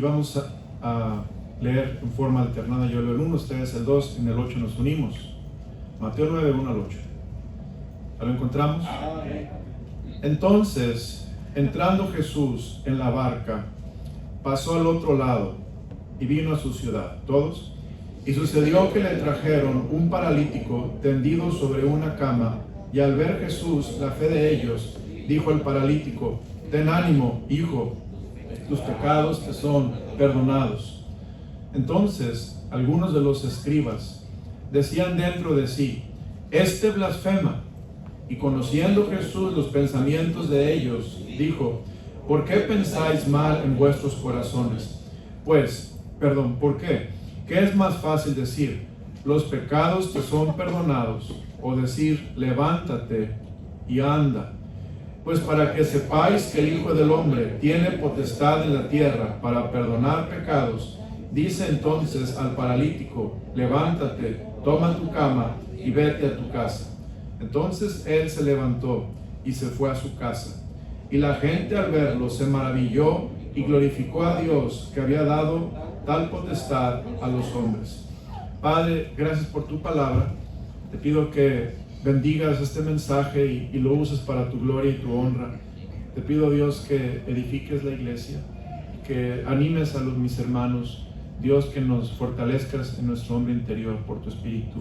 Vamos a leer en forma alternada. Yo leo el 1, ustedes el 2, en el 8 nos unimos. Mateo 9, 1 al 8. ¿Ya lo encontramos? Entonces, entrando Jesús en la barca, pasó al otro lado y vino a su ciudad. ¿Todos? Y sucedió que le trajeron un paralítico tendido sobre una cama, y al ver Jesús la fe de ellos, dijo al paralítico: ten ánimo, hijo, tus pecados te son perdonados. Entonces algunos de los escribas decían dentro de sí: este blasfema. Y conociendo Jesús los pensamientos de ellos, dijo: ¿por qué pensáis mal en vuestros corazones? ¿Por qué? ¿Qué es más fácil decir: los pecados te son perdonados, o decir: levántate y anda? Pues para que sepáis que el Hijo del Hombre tiene potestad en la tierra para perdonar pecados, dice entonces al paralítico: levántate, toma tu cama y vete a tu casa. Entonces él se levantó y se fue a su casa. Y la gente al verlo se maravilló y glorificó a Dios, que había dado tal potestad a los hombres. Padre, gracias por tu palabra. Te pido que bendigas este mensaje y lo uses para tu gloria y tu honra. Te pido, Dios, que edifiques la iglesia, que animes a mis hermanos. Dios, que nos fortalezcas en nuestro hombre interior por tu Espíritu.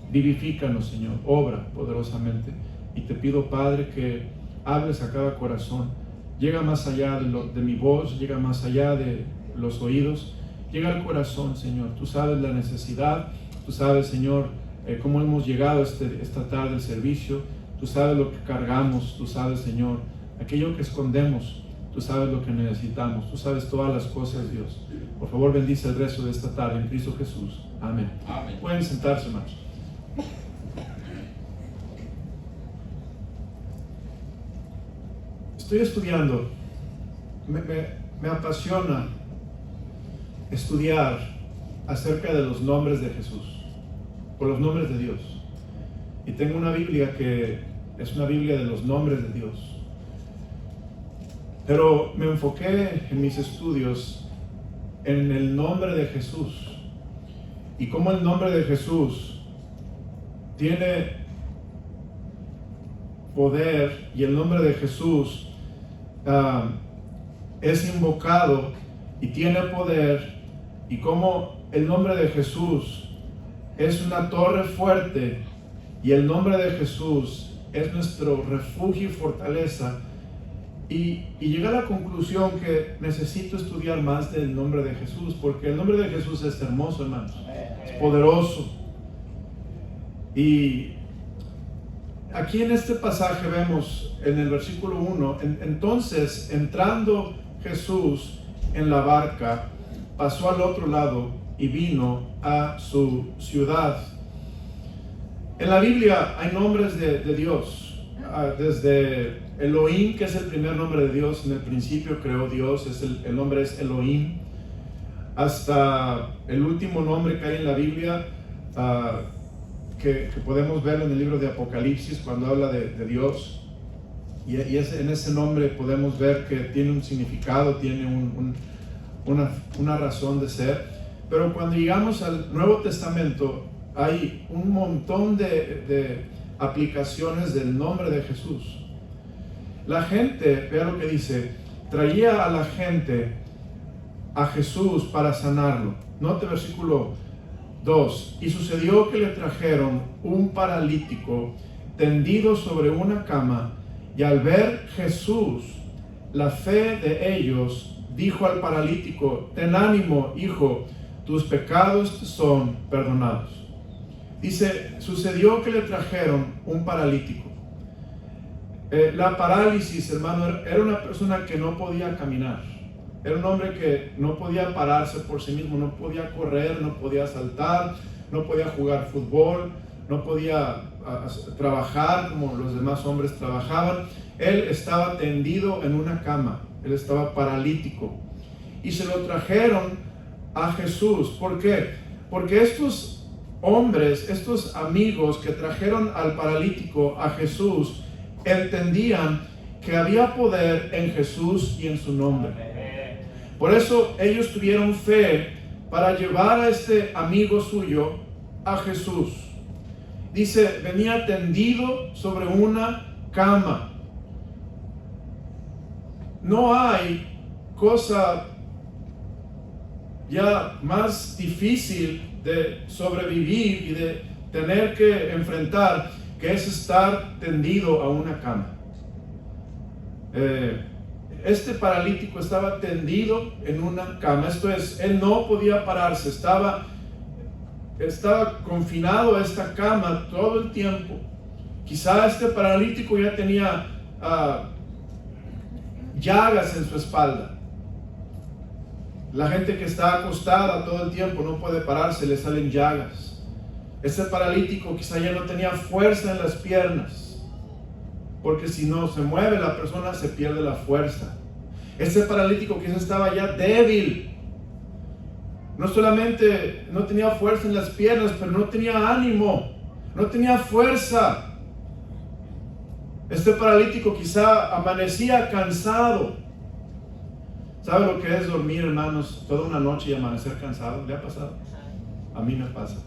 Vivifícanos, Señor, obra poderosamente. Y te pido, Padre, que hables a cada corazón. Llega más allá de mi voz, llega más allá de los oídos, llega al corazón, Señor. Tú sabes la necesidad, tú sabes, Señor, cómo hemos llegado esta tarde al servicio. Tú sabes lo que cargamos, tú sabes, Señor, aquello que escondemos. Tú sabes lo que necesitamos, tú sabes todas las cosas, Dios. Por favor, bendice el resto de esta tarde en Cristo Jesús. Amén. Amén. Pueden sentarse, hermanos. Estoy estudiando, me apasiona estudiar acerca de los nombres de Jesús, o los nombres de Dios. Y tengo una Biblia que es una Biblia de los nombres de Dios. Pero me enfoqué en mis estudios en el nombre de Jesús, y cómo el nombre de Jesús tiene poder, y el nombre de Jesús es invocado y tiene poder, y cómo el nombre de Jesús es una torre fuerte, y el nombre de Jesús es nuestro refugio y fortaleza. Y llegué a la conclusión que necesito estudiar más del nombre de Jesús, porque el nombre de Jesús es hermoso, hermanos, es poderoso. Y aquí en este pasaje vemos en el versículo 1, entonces entrando Jesús en la barca, pasó al otro lado y vino a su ciudad. En la Biblia hay nombres de Dios, desde Elohim, que es el primer nombre de Dios. En el principio creó Dios, el nombre es Elohim, hasta el último nombre que hay en la Biblia, que podemos ver en el libro de Apocalipsis cuando habla de Dios. Y en ese nombre podemos ver que tiene un significado, tiene una razón de ser. Pero cuando llegamos al Nuevo Testamento, hay un montón de aplicaciones del nombre de Jesús. La gente, vea lo que dice, traía a la gente a Jesús para sanarlo. Note versículo 2. Y sucedió que le trajeron un paralítico tendido sobre una cama, y al ver Jesús la fe de ellos, dijo al paralítico: ten ánimo, hijo, tus pecados te son perdonados. Dice, sucedió que le trajeron un paralítico. La parálisis, hermano, era una persona que no podía caminar. Era un hombre que no podía pararse por sí mismo, no podía correr, no podía saltar, no podía jugar fútbol, no podía trabajar como los demás hombres trabajaban. Él estaba tendido en una cama, él estaba paralítico. Y se lo trajeron a Jesús. ¿Por qué? Porque estos hombres, estos amigos que trajeron al paralítico a Jesús, entendían que había poder en Jesús y en su nombre. Por eso ellos tuvieron fe para llevar a este amigo suyo a Jesús. Dice, venía tendido sobre una cama. No hay cosa ya más difícil de sobrevivir y de tener que enfrentar que es estar tendido a una cama. Este paralítico estaba tendido en una cama, esto es, él no podía pararse, estaba confinado a esta cama todo el tiempo. Quizá este paralítico ya tenía llagas en su espalda. La gente que está acostada todo el tiempo no puede pararse, le salen llagas. Este paralítico quizá ya no tenía fuerza en las piernas, porque si no se mueve la persona se pierde la fuerza. Este paralítico quizá estaba ya débil. No solamente no tenía fuerza en las piernas, pero no tenía ánimo, no tenía fuerza. Este paralítico quizá amanecía cansado. ¿Sabe lo que es dormir, hermanos, toda una noche y amanecer cansado? ¿Le ha pasado? A mí me pasa.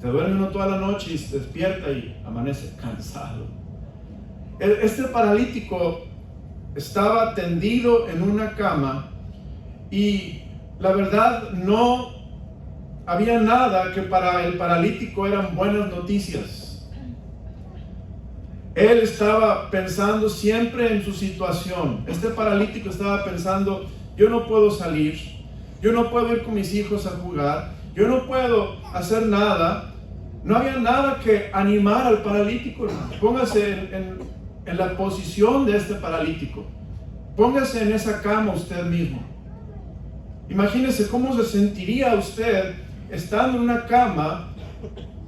Se duerme uno toda la noche y se despierta y amanece cansado. Este paralítico estaba tendido en una cama y la verdad no había nada que para el paralítico eran buenas noticias. Él estaba pensando siempre en su situación. Este paralítico estaba pensando, yo no puedo salir, yo no puedo ir con mis hijos a jugar, yo no puedo hacer nada. No había nada que animar al paralítico, hermano. Póngase en la posición de este paralítico. Póngase en esa cama usted mismo. Imagínese cómo se sentiría usted estando en una cama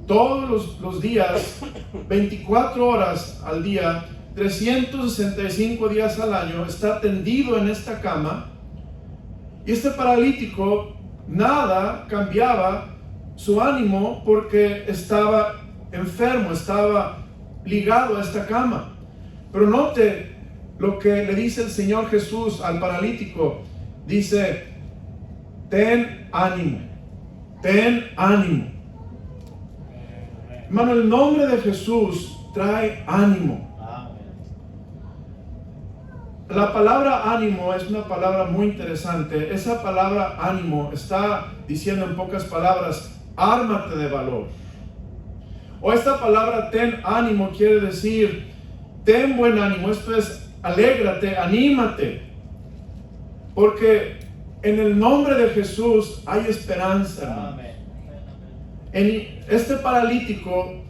todos los días, 24 horas al día, 365 días al año, está tendido en esta cama. Y este paralítico, nada cambiaba su ánimo porque estaba enfermo, estaba ligado a esta cama. Pero note lo que le dice el Señor Jesús al paralítico. Dice, ten ánimo, ten ánimo. Hermano, el nombre de Jesús trae ánimo. La palabra ánimo es una palabra muy interesante. Esa palabra ánimo está diciendo en pocas palabras, ármate de valor. O esta palabra ten ánimo quiere decir, ten buen ánimo. Esto es, alégrate, anímate. Porque en el nombre de Jesús hay esperanza, hermano. Este paralítico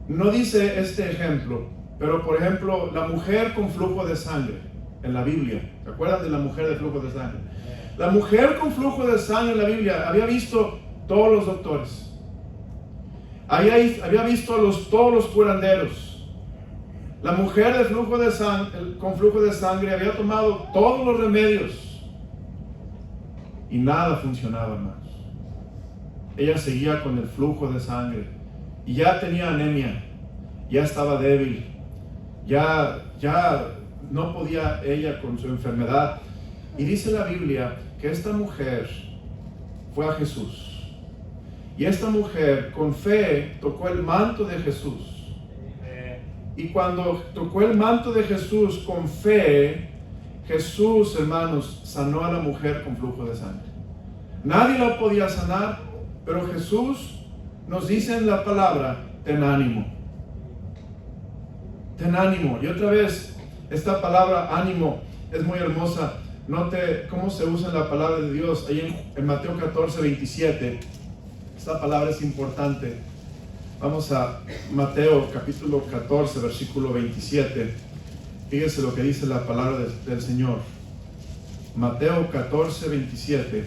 no dice este ejemplo, pero por ejemplo, la mujer con flujo de sangre en la Biblia. ¿Se acuerdan de la mujer de flujo de sangre? La mujer con flujo de sangre en la Biblia había visto todos los doctores. Había visto todos los curanderos. La mujer de flujo de con flujo de sangre había tomado todos los remedios y nada funcionaba, hermanos. Ella seguía con el flujo de sangre y ya tenía anemia, ya estaba débil, ya no podía ella con su enfermedad. Y dice la Biblia que esta mujer fue a Jesús. Y esta mujer con fe tocó el manto de Jesús. Y cuando tocó el manto de Jesús con fe, Jesús, hermanos, sanó a la mujer con flujo de sangre. Nadie la podía sanar, pero Jesús nos dice en la palabra, ten ánimo. Ten ánimo. Y otra vez, esta palabra ánimo es muy hermosa. Note cómo se usa la palabra de Dios ahí en Mateo 14, 27. Esta palabra es importante. Vamos a Mateo capítulo 14, versículo 27. Fíjese lo que dice la palabra del Señor. Mateo 14, 27.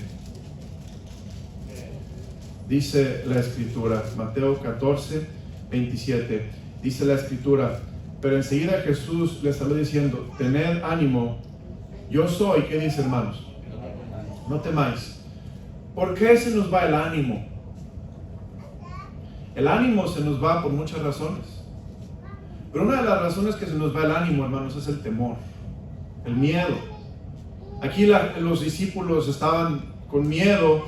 Dice la Escritura, Mateo 14, 27. Dice la Escritura, pero enseguida Jesús les salió diciendo, tened ánimo, yo soy. ¿Qué dice, hermanos? No temáis. ¿Por qué se nos va el ánimo? El ánimo se nos va por muchas razones. Pero una de las razones que se nos va el ánimo, hermanos, es el temor, el miedo. Aquí los discípulos estaban con miedo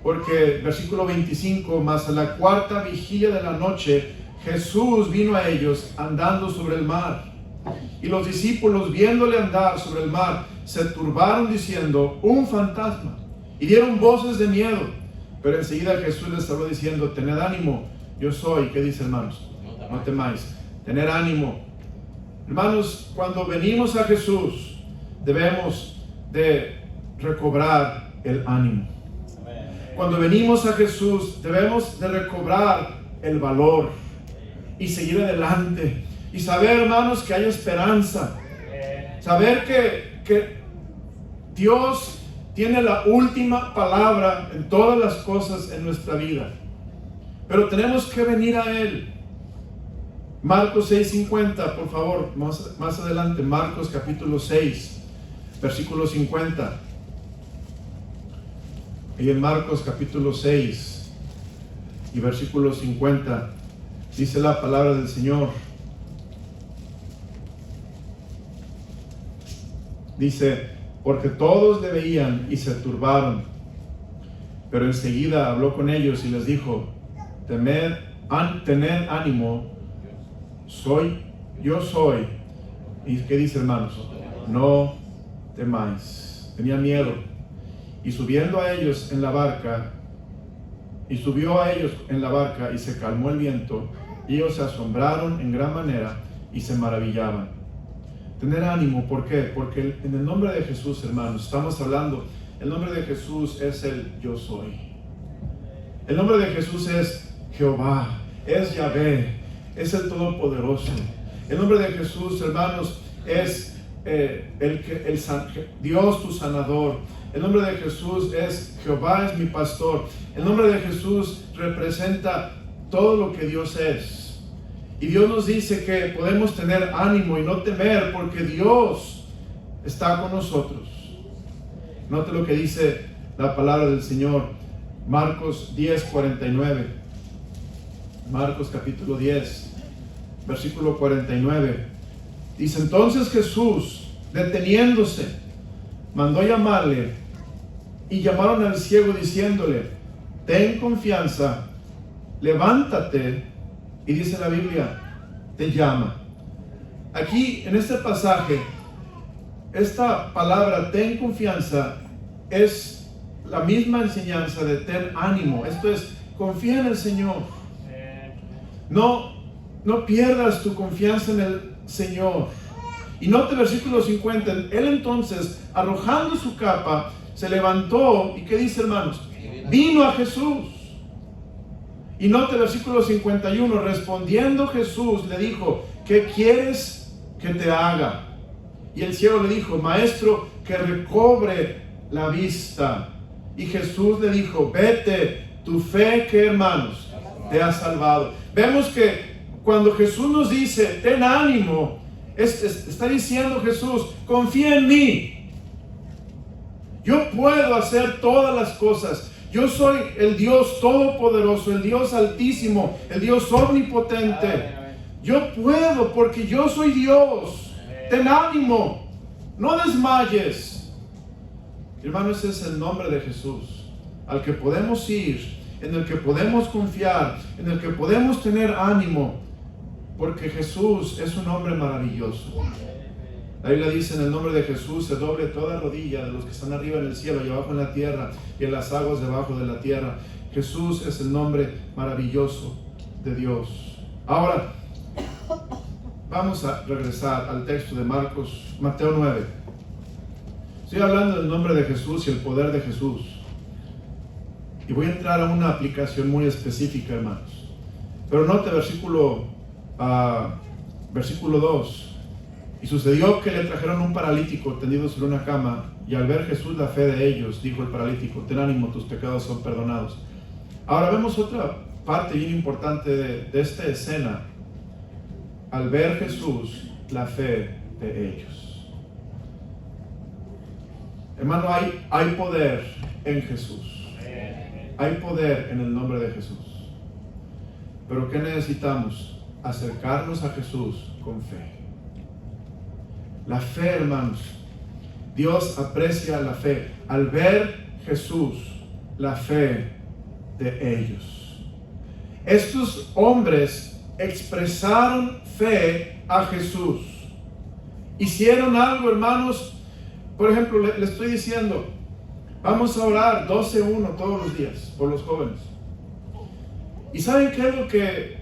porque, versículo 25, mas a la cuarta vigilia de la noche, Jesús vino a ellos andando sobre el mar. Y los discípulos, viéndole andar sobre el mar, se turbaron diciendo, un fantasma, y dieron voces de miedo. Pero enseguida Jesús les habló diciendo, tened ánimo, yo soy. ¿Qué dice, hermanos? No temáis. Tener ánimo. Hermanos, cuando venimos a Jesús, debemos de recobrar el ánimo. Cuando venimos a Jesús, debemos de recobrar el valor y seguir adelante. Y saber, hermanos, que hay esperanza. Saber que Dios tiene la última palabra en todas las cosas en nuestra vida. Pero tenemos que venir a Él. Marcos 6:50, por favor, más adelante, Marcos capítulo 6, versículo 50. Y en Marcos capítulo 6 y versículo 50 dice la palabra del Señor. Dice, porque todos le veían y se turbaron, pero enseguida habló con ellos y les dijo, tened ánimo, yo soy. ¿Y qué dice, hermanos? No temáis. Tenía miedo. Y subió a ellos en la barca y se calmó el viento, y ellos se asombraron en gran manera y se maravillaban. Tener ánimo, ¿por qué? Porque en el nombre de Jesús, hermanos, estamos hablando, el nombre de Jesús es el yo soy. El nombre de Jesús es Jehová, es Yahvé, es el Todopoderoso. El nombre de Jesús, hermanos, es Dios tu sanador. El nombre de Jesús es Jehová es mi pastor. El nombre de Jesús representa todo lo que Dios es. Y Dios nos dice que podemos tener ánimo y no temer porque Dios está con nosotros. Note lo que dice la palabra del Señor. Marcos 10:49. Marcos capítulo 10, versículo 49. Dice, entonces Jesús, deteniéndose, mandó llamarle, y llamaron al ciego diciéndole, ten confianza, levántate, y dice la Biblia, te llama. Aquí en este pasaje, esta palabra ten confianza es la misma enseñanza de ten ánimo. Esto es, confía en el Señor. No pierdas tu confianza en el Señor. Y note versículo 50, él entonces, arrojando su capa, se levantó, ¿y qué dice, hermanos? Vino a Jesús. Y note versículo 51, respondiendo Jesús le dijo, ¿qué quieres que te haga? Y el ciego le dijo, maestro, que recobre la vista. Y Jesús le dijo, vete, tu fe, ¿qué, hermanos? Te ha salvado. Vemos que cuando Jesús nos dice, ten ánimo, está diciendo Jesús, confía en mí. Yo puedo hacer todas las cosas. Yo soy el Dios todopoderoso, el Dios altísimo, el Dios omnipotente. Yo puedo porque yo soy Dios. Ten ánimo, no desmayes. Hermano, ese es el nombre de Jesús, al que podemos ir, en el que podemos confiar, en el que podemos tener ánimo, porque Jesús es un hombre maravilloso. La Biblia dice, en el nombre de Jesús se doble toda rodilla de los que están arriba en el cielo y abajo en la tierra y en las aguas debajo de la tierra. Jesús es el nombre maravilloso de Dios. Ahora, vamos a regresar al texto de Mateo 9. Estoy hablando del nombre de Jesús y el poder de Jesús. Y voy a entrar a una aplicación muy específica, hermanos. Pero note versículo 2. Y sucedió que le trajeron un paralítico tendido sobre una cama, y al ver Jesús la fe de ellos, dijo el paralítico, ten ánimo, tus pecados son perdonados. Ahora vemos otra parte bien importante de esta escena. Al ver Jesús la fe de ellos. Hermano, hay poder en Jesús. Hay poder en el nombre de Jesús. Pero ¿qué necesitamos? Acercarnos a Jesús con fe. La fe, hermanos, Dios aprecia la fe. Al ver Jesús, la fe de ellos. Estos hombres expresaron fe a Jesús. Hicieron algo, hermanos. Por ejemplo, le estoy diciendo, vamos a orar 12:1 todos los días por los jóvenes. ¿Y saben qué es lo que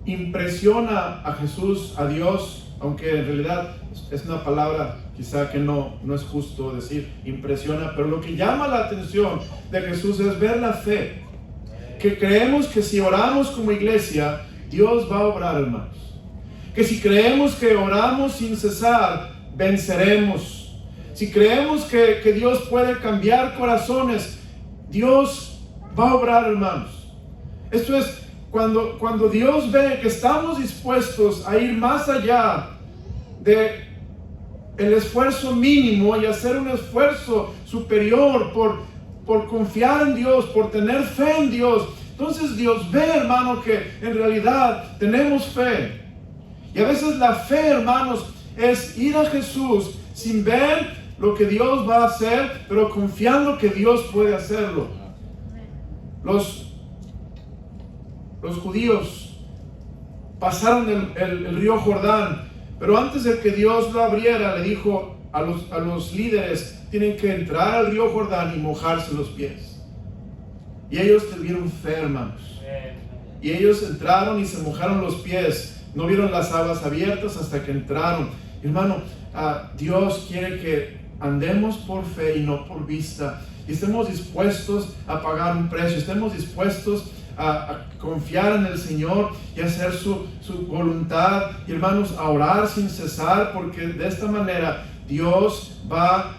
impresiona a Jesús, a Dios? Aunque en realidad es una palabra quizá que no es justo decir impresiona, pero lo que llama la atención de Jesús es ver la fe. Que creemos que si oramos como iglesia, Dios va a obrar, hermanos. Que si creemos que oramos sin cesar, venceremos. Si creemos que Dios puede cambiar corazones, Dios va a obrar, hermanos. Esto es, cuando Dios ve que estamos dispuestos a ir más allá de el esfuerzo mínimo y hacer un esfuerzo superior por confiar en Dios, por tener fe en Dios, entonces Dios ve, hermano, que en realidad tenemos fe. Y a veces la fe, hermanos, es ir a Jesús sin ver lo que Dios va a hacer, pero confiando que Dios puede hacerlo. Los judíos pasaron el río Jordán, pero antes de que Dios lo abriera, le dijo a los líderes, tienen que entrar al río Jordán y mojarse los pies. Y ellos tuvieron fe, hermanos. Y ellos entraron y se mojaron los pies. No vieron las aguas abiertas hasta que entraron. Hermano, Dios quiere que andemos por fe y no por vista. Y estemos dispuestos a pagar un precio. Estemos dispuestos a confiar en el Señor y hacer su voluntad. Y hermanos, a orar sin cesar, porque de esta manera Dios va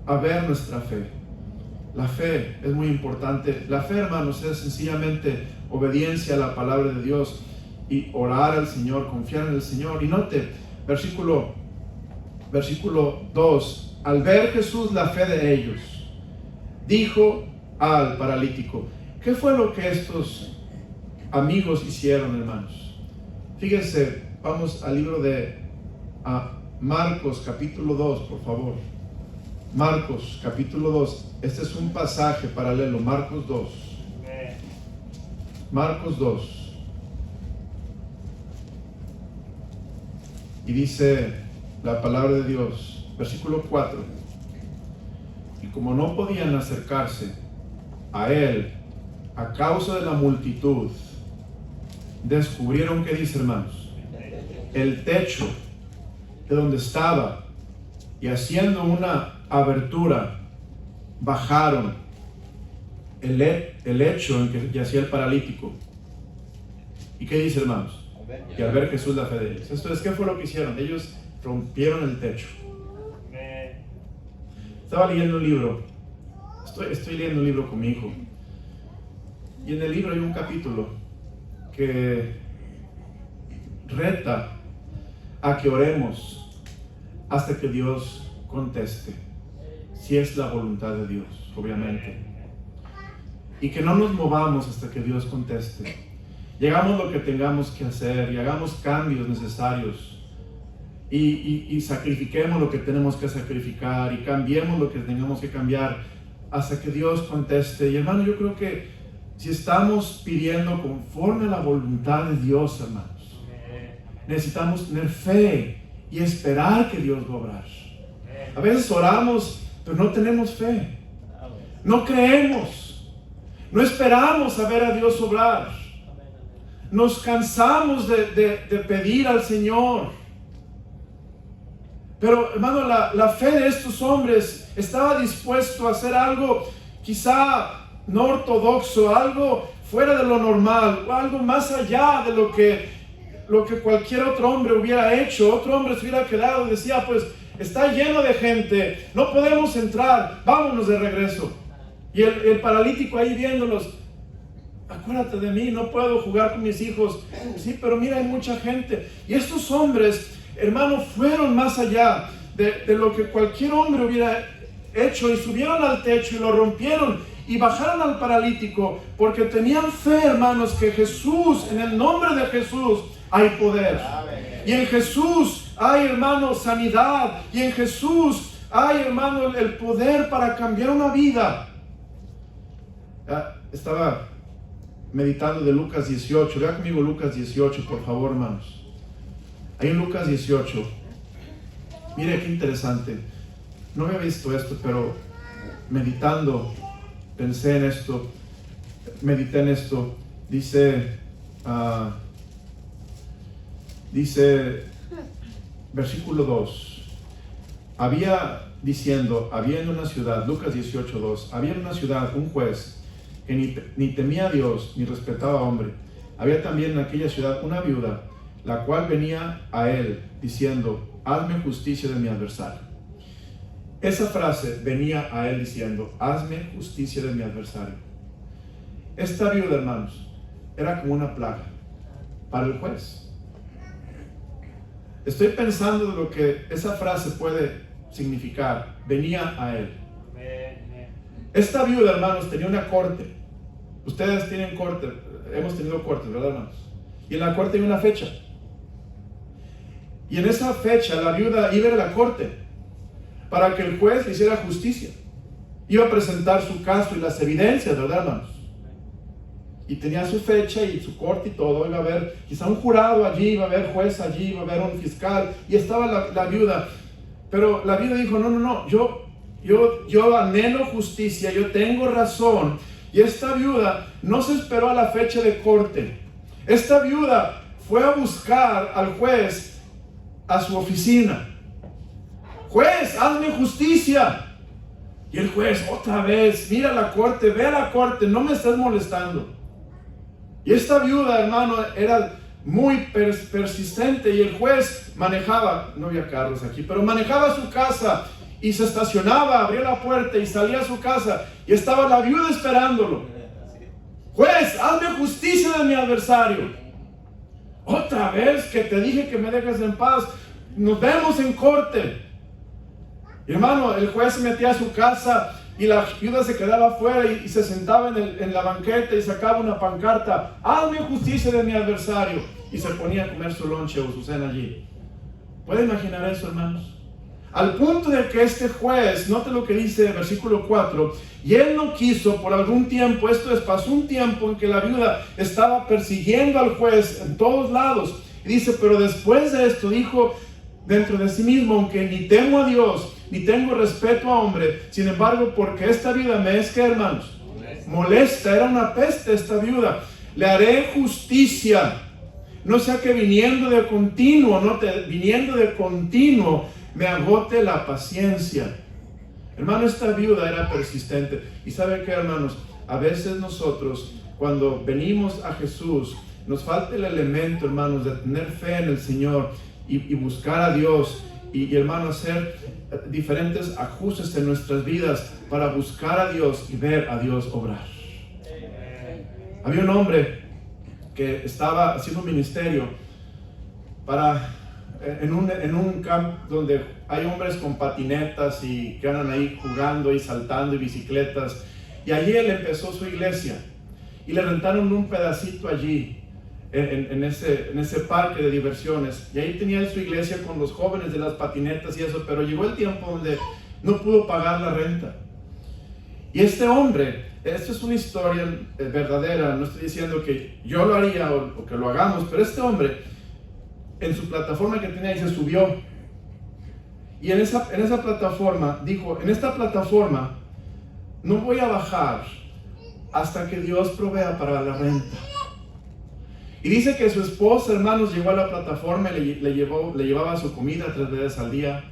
a ver nuestra fe. La fe es muy importante. La fe, hermanos, es sencillamente obediencia a la palabra de Dios y orar al Señor, confiar en el Señor. Y note, versículo 2, al ver Jesús la fe de ellos, dijo al paralítico. ¿Qué fue lo que estos amigos hicieron, hermanos? Fíjense, vamos al libro de Marcos capítulo 2, por favor. Marcos capítulo 2. Este es un pasaje paralelo. Marcos 2. Marcos 2. Y dice la palabra de Dios, versículo 4. Y como no podían acercarse a él a causa de la multitud, descubrieron, ¿qué dice, hermanos? El techo de donde estaba, y haciendo una abertura, bajaron el lecho en que yacía el paralítico. ¿Y qué dice, hermanos? Y al ver Jesús la fe de ellos. Esto es, ¿qué fue lo que hicieron? Ellos rompieron el techo. Estaba leyendo un libro. Estoy leyendo un libro con mi hijo. Y en el libro hay un capítulo que reta a que oremos hasta que Dios conteste, si es la voluntad de Dios, obviamente. Y que no nos movamos hasta que Dios conteste. Llegamos lo que tengamos que hacer y hagamos cambios necesarios. Y sacrifiquemos lo que tenemos que sacrificar y cambiemos lo que tengamos que cambiar hasta que Dios conteste. Y hermano, yo creo que si estamos pidiendo conforme a la voluntad de Dios, hermanos, necesitamos tener fe y esperar que Dios va a obrar. A veces oramos, pero no tenemos fe. No creemos. No esperamos a ver a Dios obrar. Nos cansamos de pedir al Señor. Pero, hermano, la fe de estos hombres estaba dispuesto a hacer algo quizá no ortodoxo, algo fuera de lo normal, algo más allá de lo que cualquier otro hombre hubiera hecho. Otro hombre se hubiera quedado y decía, pues está lleno de gente, no podemos entrar, vámonos de regreso. Y el paralítico ahí viéndolos, acuérdate de mí, no puedo jugar con mis hijos. Sí, pero mira, hay mucha gente. Y estos hombres, hermano, fueron más allá de lo que cualquier hombre hubiera hecho, y subieron al techo y lo rompieron y bajaron al paralítico, porque tenían fe, hermanos, que Jesús, en el nombre de Jesús hay poder. Y en Jesús hay, hermanos, sanidad. Y en Jesús Ay, hermano, el poder para cambiar una vida. Estaba meditando de Lucas 18. Vea conmigo Lucas 18, por favor, hermanos. Ahí en Lucas 18. Mire qué interesante. No había visto esto, pero meditando, pensé en esto, medité en esto. Dice, versículo 2. Había en una ciudad, Lucas 18, 2, había en una ciudad un juez que ni temía a Dios, ni respetaba a hombre. Había también en aquella ciudad una viuda, la cual venía a él, diciendo, hazme justicia de mi adversario. Esa frase venía a él diciendo, hazme justicia de mi adversario. Esta viuda, hermanos, era como una plaga para el juez. Estoy pensando de lo que esa frase puede significar. Venía a él. Esta viuda, hermanos, tenía una corte. Ustedes tienen corte. Hemos tenido cortes, ¿verdad, hermanos? Y en la corte hay una fecha. Y en esa fecha la viuda iba a la corte para que el juez le hiciera justicia. Iba a presentar su caso y las evidencias, ¿verdad, hermanos? Y tenía su fecha y su corte y todo. Iba a haber quizá un jurado allí, iba a haber juez allí, iba a haber un fiscal. Y estaba la viuda. Pero la viuda dijo, no, yo anhelo justicia, yo tengo razón. Y esta viuda no se esperó a la fecha de corte. Esta viuda fue a buscar al juez a su oficina. Juez, hazme justicia. Y el juez otra vez, mira la corte, ve a la corte, no me estás molestando. Y esta viuda, hermano, era muy persistente y el juez manejaba, no había carros aquí, pero manejaba su casa y se estacionaba, abría la puerta y salía a su casa y estaba la viuda esperándolo. Juez, hazme justicia de mi adversario. Otra vez que te dije que me dejes en paz, nos vemos en corte. Y hermano, el juez se metía a su casa y la viuda se quedaba afuera y se sentaba en la banqueta y sacaba una pancarta, hazme justicia de mi adversario, y se ponía a comer su lonche o su cena allí. ¿Puede imaginar eso, hermanos? Al punto de que este juez, note lo que dice el versículo 4, y él no quiso por algún tiempo, esto es, pasó un tiempo en que la viuda estaba persiguiendo al juez en todos lados, y dice, pero después de esto dijo dentro de sí mismo, aunque ni temo a Dios, ni tengo respeto a hombre, sin embargo, porque esta viuda me es que, hermanos, molesta, era una peste esta viuda, le haré justicia, no sea que viniendo de continuo me agote la paciencia. Hermano, esta viuda era persistente. Y ¿sabe qué, hermanos? A veces nosotros, cuando venimos a Jesús, nos falta el elemento, hermanos, de tener fe en el Señor y buscar a Dios y hermano, hacer diferentes ajustes en nuestras vidas para buscar a Dios y ver a Dios obrar. Había un hombre que estaba haciendo un ministerio en un campo donde hay hombres con patinetas y que andan ahí jugando y saltando y bicicletas, y allí él empezó su iglesia y le rentaron un pedacito allí en ese parque de diversiones, y ahí tenía él su iglesia con los jóvenes de las patinetas y eso, pero llegó el tiempo donde no pudo pagar la renta. Y este hombre, esto es una historia verdadera, no estoy diciendo que yo lo haría o que lo hagamos, pero este hombre en su plataforma que tenía ahí se subió, y en esa plataforma dijo, en esta plataforma no voy a bajar hasta que Dios provea para la renta. Y dice que su esposa, hermanos, llegó a la plataforma y le llevaba su comida 3 veces al día.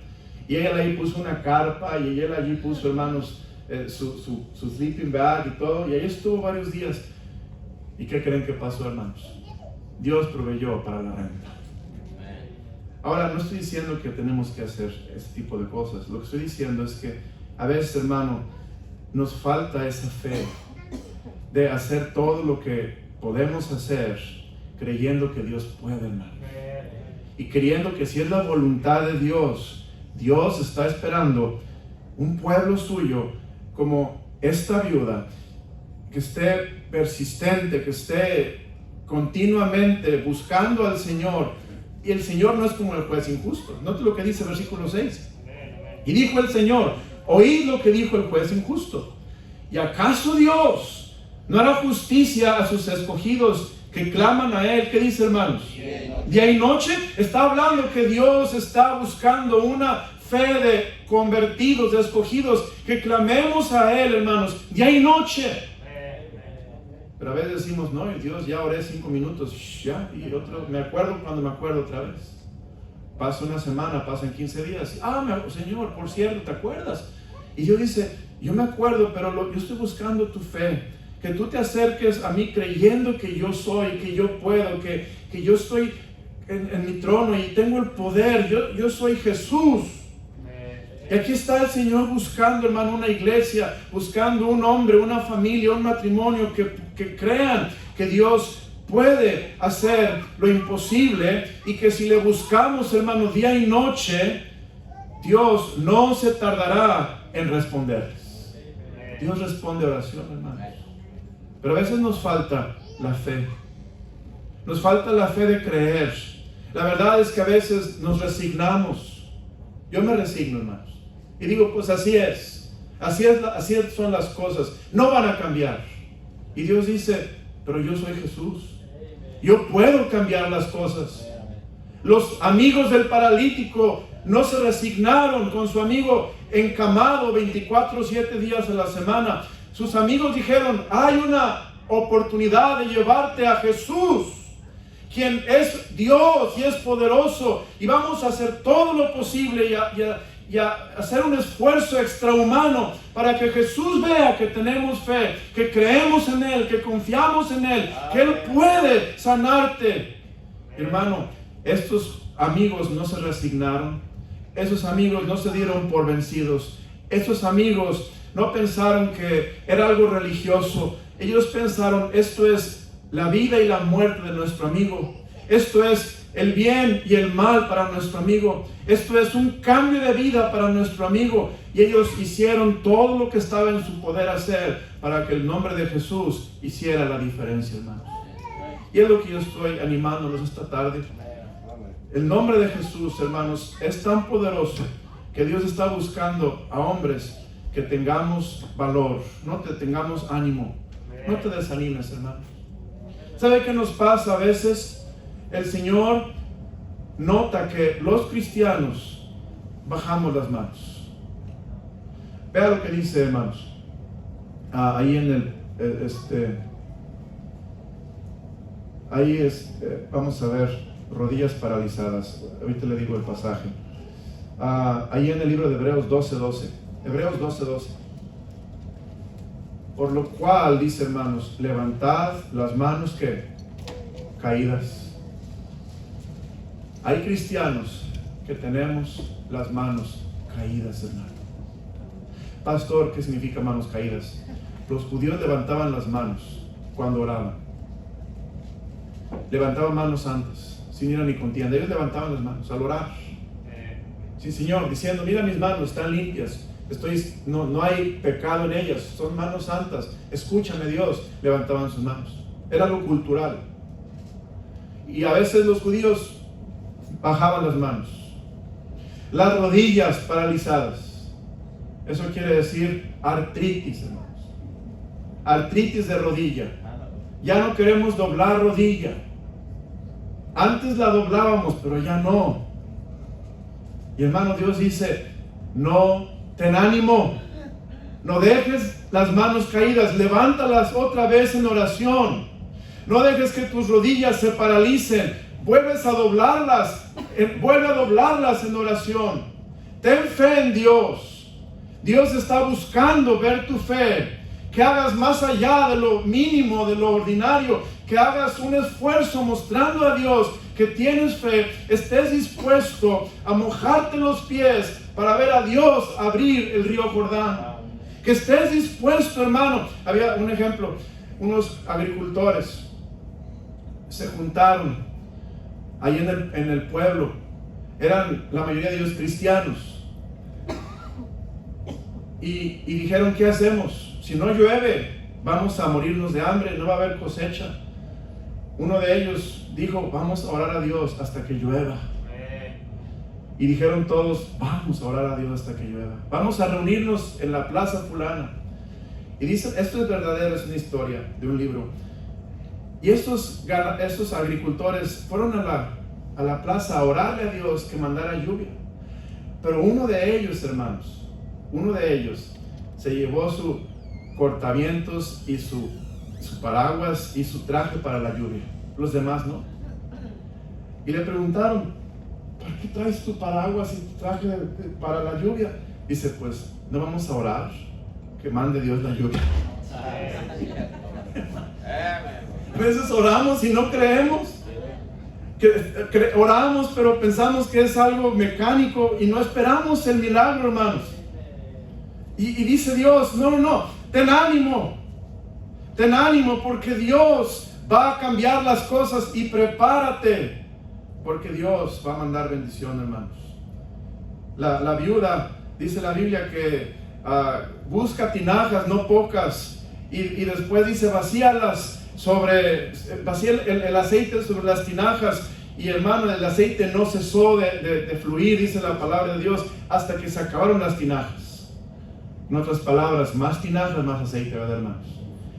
Y ella ahí puso una carpa y él allí puso, hermanos, su sleeping bag y todo. Y ahí estuvo varios días. ¿Y qué creen que pasó, hermanos? Dios proveyó para la renta. Ahora, no estoy diciendo que tenemos que hacer este tipo de cosas. Lo que estoy diciendo es que a veces, hermano, nos falta esa fe de hacer todo lo que podemos hacer creyendo que Dios puede, hermano. Y creyendo que si es la voluntad de Dios, Dios está esperando un pueblo suyo como esta viuda, que esté persistente, que esté continuamente buscando al Señor. Y el Señor no es como el juez injusto. Note lo que dice el versículo 6. Y dijo el Señor: oíd lo que dijo el juez injusto. ¿Y acaso Dios no hará justicia a sus escogidos que claman a Él? ¿Qué dice, hermanos? Día y noche. Está hablando que Dios está buscando una fe de convertidos, de escogidos, que clamemos a Él, hermanos, día y noche. Pero a veces decimos: no, Dios, ya oré 5 minutos, ya, y otro, me acuerdo cuando me acuerdo otra vez. Pasa una semana, pasan 15 días. Señor, por cierto, ¿te acuerdas? Y yo dice: yo me acuerdo, pero yo estoy buscando tu fe. Que tú te acerques a mí creyendo que yo soy, que yo puedo, que yo estoy en mi trono y tengo el poder. Yo soy Jesús. Y aquí está el Señor buscando, hermano, una iglesia, buscando un hombre, una familia, un matrimonio que crean que Dios puede hacer lo imposible, y que si le buscamos, hermano, día y noche, Dios no se tardará en responderles. Dios responde oración, hermanos. Pero a veces nos falta la fe. Nos falta la fe de creer. La verdad es que a veces nos resignamos. Yo me resigno, hermanos. Y digo: pues así es. Así son las cosas. No van a cambiar. Y Dios dice: pero yo soy Jesús. Yo puedo cambiar las cosas. Los amigos del paralítico no se resignaron con su amigo encamado 24/7 días a la semana. Sus amigos dijeron: hay una oportunidad de llevarte a Jesús, quien es Dios y es poderoso, y vamos a hacer todo lo posible y a hacer un esfuerzo extrahumano para que Jesús vea que tenemos fe, que creemos en Él, que confiamos en Él, que Él puede sanarte. Hermano, estos amigos no se resignaron. Esos amigos no se dieron por vencidos. Esos amigos no pensaron que era algo religioso. Ellos pensaron: esto es la vida y la muerte de nuestro amigo. Esto es el bien y el mal para nuestro amigo. Esto es un cambio de vida para nuestro amigo. Y ellos hicieron todo lo que estaba en su poder hacer para que el nombre de Jesús hiciera la diferencia, hermanos. Y es lo que yo estoy animándolos esta tarde. El nombre de Jesús, hermanos, es tan poderoso que Dios está buscando a hombres que tengamos valor, no te tengamos ánimo. No te desanimes, hermano. ¿Sabe qué nos pasa a veces? El Señor nota que los cristianos bajamos las manos. Vea lo que dice, hermanos. Ahí en vamos a ver, rodillas paralizadas. Ahorita le digo el pasaje. Ahí en el libro de Hebreos 12:12. Hebreos 12:12. Por lo cual, dice, hermanos, levantad las manos que caídas. Hay cristianos que tenemos las manos caídas, hermano. Pastor, ¿qué significa manos caídas? Los judíos levantaban las manos cuando oraban. Levantaban manos santas, sin ira ni contienda. Ellos levantaban las manos al orar. Sí, Señor, diciendo: mira mis manos, están limpias. No hay pecado en ellas, son manos santas. Escúchame, Dios. Levantaban sus manos. Era algo cultural. Y a veces los judíos bajaban las manos. Las rodillas paralizadas. Eso quiere decir artritis, hermanos. Artritis de rodilla. Ya no queremos doblar rodilla. Antes la doblábamos, pero ya no. Y hermano, Dios dice: no, ten ánimo. No dejes las manos caídas. Levántalas otra vez en oración. No dejes que tus rodillas se paralicen. Vuelves a doblarlas. Vuelve a doblarlas en oración. Ten fe en Dios. Dios está buscando ver tu fe. Que hagas más allá de lo mínimo, de lo ordinario. Que hagas un esfuerzo mostrando a Dios que tienes fe. Estés dispuesto a mojarte los pies para ver a Dios abrir el río Jordán. Que estés dispuesto, hermano. Había un ejemplo. Unos agricultores se juntaron ahí en el pueblo. Eran la mayoría de ellos cristianos. Y dijeron: ¿qué hacemos? Si no llueve, vamos a morirnos de hambre, no va a haber cosecha. Uno de ellos dijo: vamos a orar a Dios hasta que llueva. Y dijeron todos, vamos a orar a Dios hasta que llueva. Vamos a reunirnos en la plaza fulana. Y dicen, esto es verdadero, es una historia de un libro. Y estos agricultores fueron a la plaza a orarle a Dios que mandara lluvia. Pero uno de ellos, hermanos, se llevó su cortavientos y su paraguas y su traje para la lluvia. Los demás no. Y le preguntaron, ¿por qué traes tu paraguas y tu traje para la lluvia? Dice, pues, ¿no vamos a orar que mande Dios la lluvia? A veces oramos y no creemos. Oramos, pero pensamos que es algo mecánico y no esperamos el milagro, hermanos. Y dice Dios, no, ten ánimo, porque Dios va a cambiar las cosas y prepárate, porque Dios va a mandar bendición, hermanos. La viuda, dice la Biblia que busca tinajas, no pocas, y después dice vacía el aceite sobre las tinajas, y hermano, el aceite no cesó de fluir, dice la palabra de Dios, hasta que se acabaron las tinajas. En otras palabras, más tinajas, más aceite, ¿verdad, hermanos?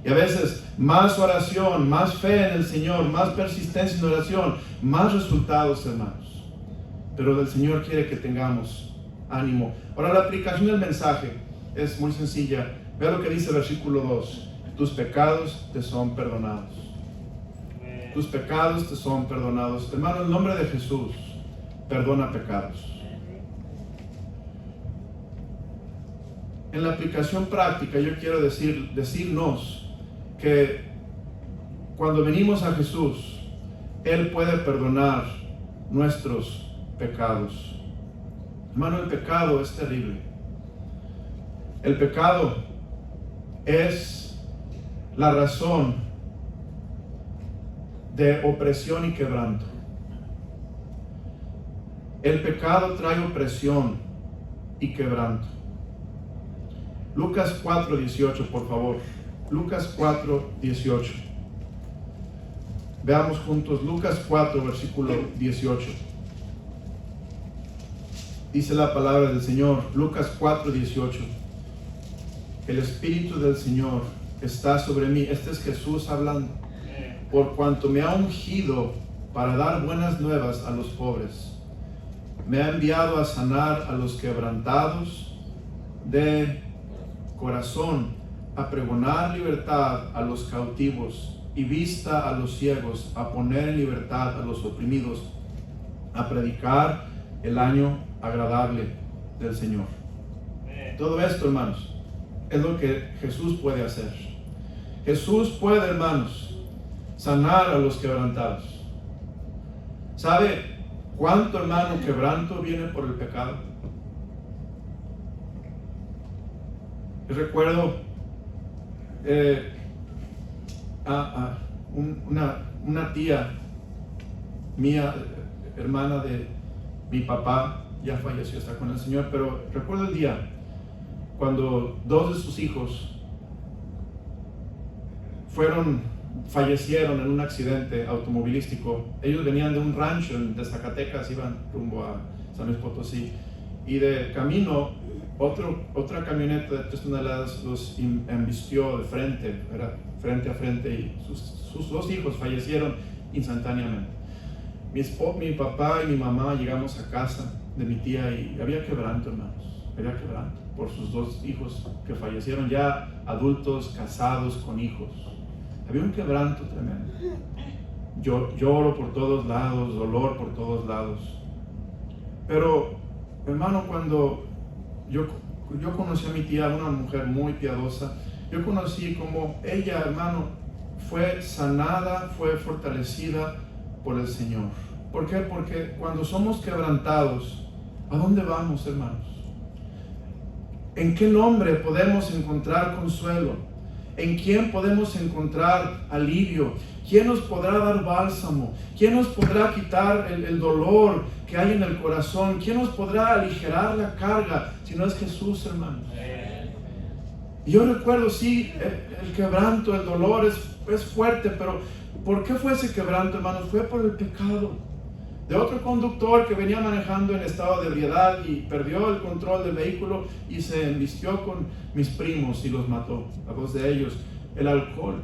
Y a veces más oración, más fe en el Señor, más persistencia en oración, más resultados, hermanos. Pero el Señor quiere que tengamos ánimo. Ahora, la aplicación del mensaje es muy sencilla. Vea lo que dice el versículo 2. Tus pecados te son perdonados. Tus pecados te son perdonados. Hermano, en el nombre de Jesús, perdona pecados. En la aplicación práctica, yo quiero decirnos que cuando venimos a Jesús, Él puede perdonar nuestros pecados. Hermano, el pecado es terrible. El pecado es la razón de opresión y quebranto. El pecado trae opresión y quebranto. Lucas 4:18, por favor. Lucas 4:18. Veamos juntos Lucas 4, versículo 18. Dice la palabra del Señor, Lucas 4:18. El Espíritu del Señor está sobre mí. Este es Jesús hablando. Por cuanto me ha ungido para dar buenas nuevas a los pobres. Me ha enviado a sanar a los quebrantados de corazón, a pregonar libertad a los cautivos y vista a los ciegos, a poner en libertad a los oprimidos, a predicar el año agradable del Señor. Todo esto, hermanos, es lo que Jesús puede hacer. Jesús puede, hermanos, sanar a los quebrantados. ¿Sabe cuánto, hermano, quebranto viene por el pecado? Yo recuerdo una tía mía, hermana de mi papá, ya falleció, está con el Señor, pero recuerdo el día cuando dos de sus hijos fallecieron en un accidente automovilístico. Ellos venían de un rancho de Zacatecas, iban rumbo a San Luis Potosí, y de camino otra camioneta de 3 toneladas los embistió de frente, era frente a frente, y sus dos hijos fallecieron instantáneamente. Mi papá y mi mamá llegamos a casa de mi tía y había quebranto, hermanos, había quebranto por sus dos hijos que fallecieron, ya adultos, casados, con hijos. Había un quebranto tremendo. Lloro por todos lados, dolor por todos lados. Pero, hermano, cuando yo conocí a mi tía, una mujer muy piadosa, yo conocí como ella, hermano, fue sanada, fue fortalecida por el Señor. ¿Por qué? Porque cuando somos quebrantados, ¿a dónde vamos, hermanos? ¿En qué nombre podemos encontrar consuelo? ¿En quién podemos encontrar alivio? ¿Quién nos podrá dar bálsamo? ¿Quién nos podrá quitar el dolor que hay en el corazón? ¿Quién nos podrá aligerar la carga si no es Jesús, hermanos? Y yo recuerdo, sí, el quebranto, el dolor es fuerte, pero ¿por qué fue ese quebranto, hermanos? Fue por el pecado. de otro conductor que venía manejando en estado de ebriedad y perdió el control del vehículo y se embistió con mis primos y los mató, a dos de ellos. El alcohol,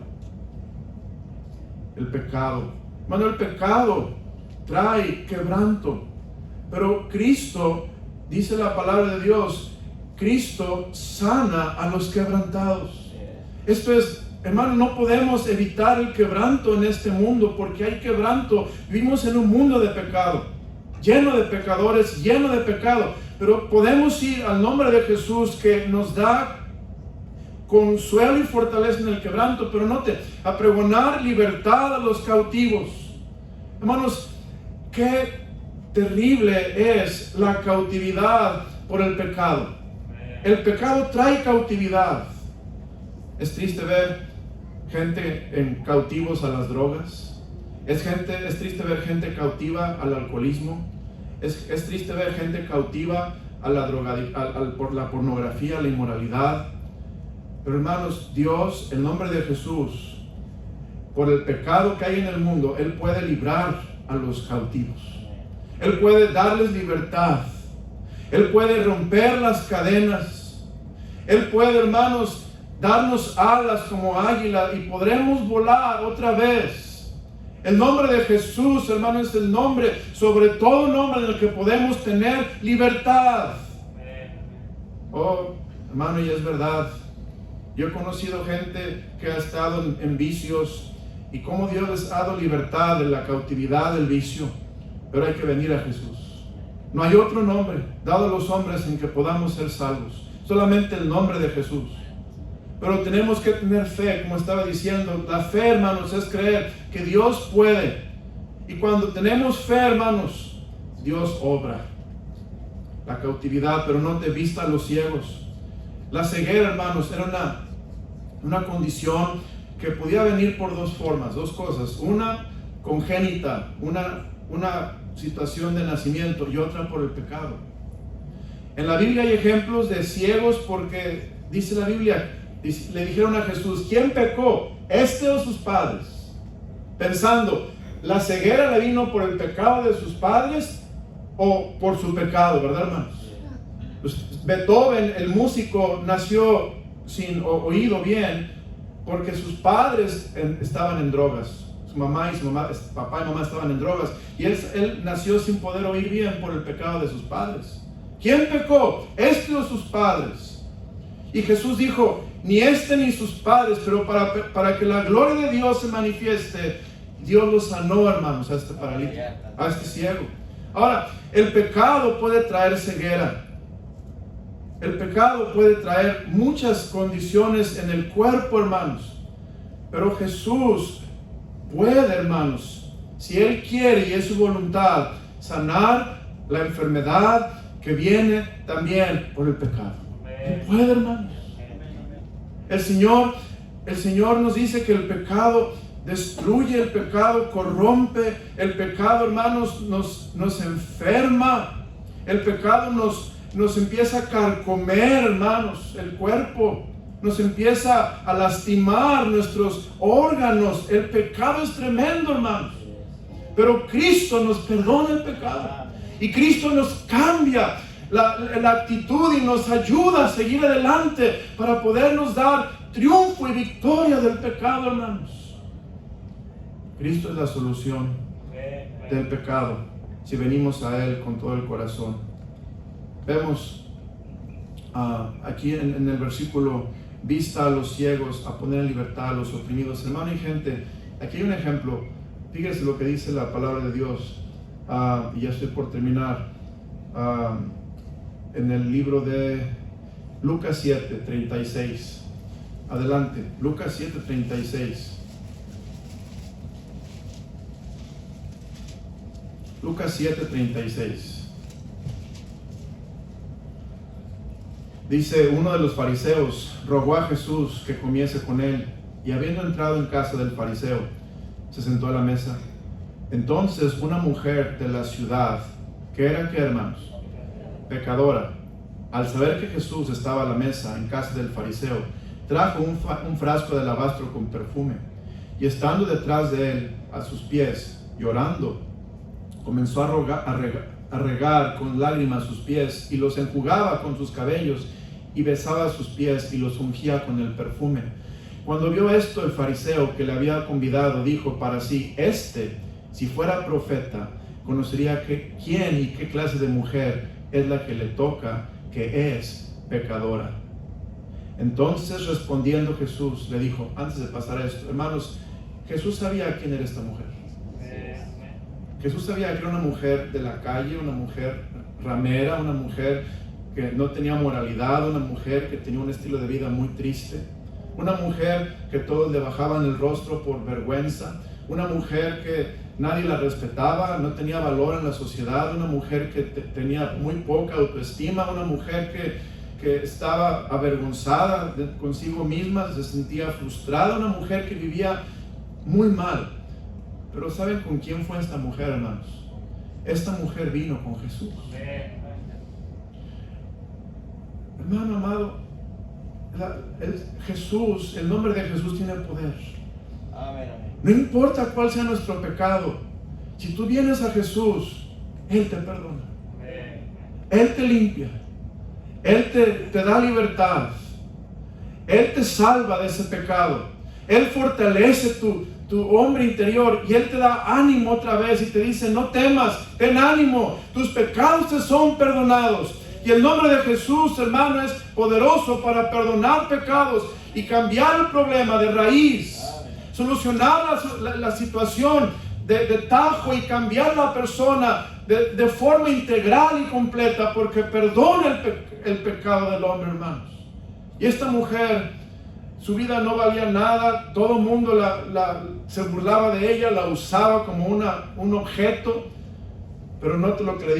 el pecado. Hermano, el pecado trae quebranto, pero Cristo, dice la palabra de Dios, Cristo sana a los quebrantados. Esto es, hermano, no podemos evitar el quebranto en este mundo porque hay quebranto. Vivimos en un mundo de pecado, lleno de pecadores, lleno de pecado, pero podemos ir al nombre de Jesús que nos da consuelo y fortaleza en el quebranto, pero note, a pregonar libertad a los cautivos. Hermanos, qué terrible es la cautividad por el pecado. El pecado trae cautividad. Es triste ver gente en cautivos a las drogas. Es triste ver gente cautiva al alcoholismo. Es triste ver gente cautiva a la por la pornografía, a la inmoralidad. Pero hermanos, Dios, en nombre de Jesús, por el pecado que hay en el mundo, Él puede librar a los cautivos. Él puede darles libertad. Él puede romper las cadenas. Él puede, hermanos, darnos alas como águila y podremos volar otra vez. El nombre de Jesús, hermano, es el nombre, sobre todo nombre en el que podemos tener libertad. Oh, hermano, y es verdad. Yo he conocido gente que ha estado en vicios y cómo Dios les ha dado libertad de la cautividad del vicio. Pero hay que venir a Jesús. No hay otro nombre dado a los hombres en que podamos ser salvos. Solamente el nombre de Jesús. Pero tenemos que tener fe, como estaba diciendo. La fe, hermanos, es creer que Dios puede. Y cuando tenemos fe, hermanos, Dios obra. La cautividad, pero no te vista a los ciegos. La ceguera, hermanos, era una condición que podía venir por dos formas, dos cosas. Una congénita, una situación de nacimiento, y otra por el pecado. En la Biblia hay ejemplos de ciegos porque, dice la Biblia, le dijeron a Jesús, ¿quién pecó? ¿Este o sus padres? Pensando, ¿la ceguera le vino por el pecado de sus padres o por su pecado? ¿Verdad, hermanos? Pues Beethoven, el músico, nació sin oído bien porque sus padres estaban en drogas. Papá y mamá estaban en drogas y él nació sin poder oír bien por el pecado de sus padres. ¿Quién pecó? ¿Este o sus padres? Y Jesús dijo, ni este ni sus padres, pero para que la gloria de Dios se manifieste, Dios lo sanó, hermanos, a este paralítico, a este ciego. Ahora, el pecado puede traer ceguera. El pecado puede traer muchas condiciones en el cuerpo, hermanos. Pero Jesús puede, hermanos, si Él quiere y es su voluntad, sanar la enfermedad que viene también por el pecado. Él puede, hermanos. El Señor nos dice que el pecado destruye, el pecado corrompe, el pecado, hermanos, nos enferma, el pecado nos empieza a carcomer, hermanos, el cuerpo, nos empieza a lastimar nuestros órganos. El pecado es tremendo, hermanos, pero Cristo nos perdona el pecado y Cristo nos cambia la actitud y nos ayuda a seguir adelante para podernos dar triunfo y victoria del pecado, hermanos. Cristo es la solución del pecado si venimos a Él con todo el corazón. Vemos aquí en el versículo, vista a los ciegos, a poner en libertad a los oprimidos. Hermano y gente, aquí hay un ejemplo. Fíjese lo que dice la palabra de Dios. Y ya estoy por terminar. En el libro de Lucas 7, 36. Adelante, Lucas 7, 36. Lucas 7, 36. Dice, uno de los fariseos rogó a Jesús que comiese con él, y habiendo entrado en casa del fariseo, se sentó a la mesa. Entonces una mujer de la ciudad, que era, ¿qué, hermanos? Pecadora, al saber que Jesús estaba a la mesa en casa del fariseo, trajo un frasco de alabastro con perfume, y estando detrás de él, a sus pies, llorando, comenzó a regar con lágrimas sus pies y los enjugaba con sus cabellos y besaba sus pies y los ungía con el perfume. Cuando vio esto, el fariseo que le había convidado dijo para sí: si fuera profeta, conocería quién y qué clase de mujer es la que le toca, que es pecadora. Entonces, respondiendo Jesús, le dijo, antes de pasar a esto, hermanos, Jesús sabía quién era esta mujer. Jesús sabía que era una mujer de la calle, una mujer ramera, una mujer que no tenía moralidad, una mujer que tenía un estilo de vida muy triste, una mujer que todos le bajaban el rostro por vergüenza, una mujer que nadie la respetaba, no tenía valor en la sociedad, una mujer que tenía muy poca autoestima, una mujer que estaba avergonzada consigo misma, se sentía frustrada, una mujer que vivía muy mal. Pero ¿saben con quién fue esta mujer, hermanos? Esta mujer vino con Jesús. Hermano amado, Jesús, el nombre de Jesús tiene poder. No importa cuál sea nuestro pecado, si tú vienes a Jesús, Él te perdona. Él te limpia. Él te da libertad. Él te salva de ese pecado. Él fortalece tu hombre interior y Él te da ánimo otra vez y te dice: no temas, ten ánimo, tus pecados te son perdonados. Y el nombre de Jesús, hermano, es poderoso para perdonar pecados y cambiar el problema de raíz, solucionar la situación de tajo y cambiar la persona de forma integral y completa, porque perdona el pecado del hombre, hermanos. Y esta mujer, su vida no valía nada, todo el mundo se burlaba de ella, la usaba como un objeto. Pero note lo que le